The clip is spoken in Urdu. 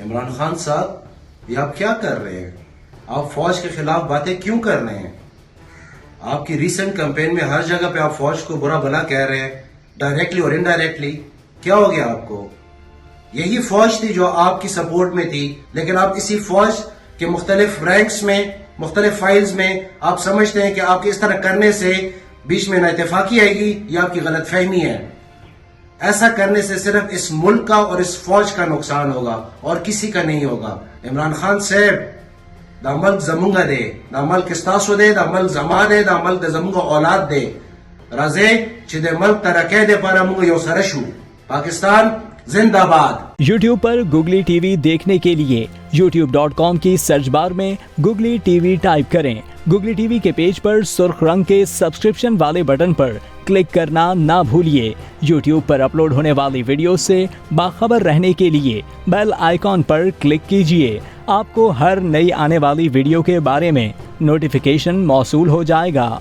عمران خان صاحب، یہ آپ کیا کر رہے ہیں؟ آپ فوج کے خلاف باتیں کیوں کر رہے ہیں؟ آپ کی ریسنٹ کمپین میں ہر جگہ پہ آپ فوج کو برا بھلا کہہ رہے ہیں، ڈائریکٹلی اور انڈائریکٹلی. کیا ہو گیا آپ کو؟ یہی فوج تھی جو آپ کی سپورٹ میں تھی، لیکن آپ اسی فوج کے مختلف رینکس میں، مختلف فائلز میں آپ سمجھتے ہیں کہ آپ کے اس طرح کرنے سے بیچ میں نا اتفاقی آئے گی. یہ آپ کی غلط فہمی ہے. ایسا کرنے سے صرف اس ملک کا اور اس فوج کا نقصان ہوگا اور کسی کا نہیں ہوگا. عمران خان صاحب، دا ملک زمونگا دے، دا ملک استاسو دے، دا ملک زما دے، دا ملک دا زمونگا اولاد دے. راځئ چې د ملک ترقۍ دپاره موږ یو سره شو. پاکستان زندہ باد. یوٹیوب پر گوگلی ٹی وی دیکھنے کے لیے youtube.com کی سرچ بار میں گوگلی ٹی وی ٹائپ کریں. گوگلی ٹی وی کے پیج پر سرخ رنگ کے سبسکرپشن والے بٹن پر کلک کرنا نہ بھولیے. یوٹیوب پر اپلوڈ ہونے والی ویڈیو سے باخبر رہنے کے لیے بیل آئیکن پر کلک کیجیے. آپ کو ہر نئی آنے والی ویڈیو کے بارے میں نوٹیفیکیشن موصول ہو جائے گا.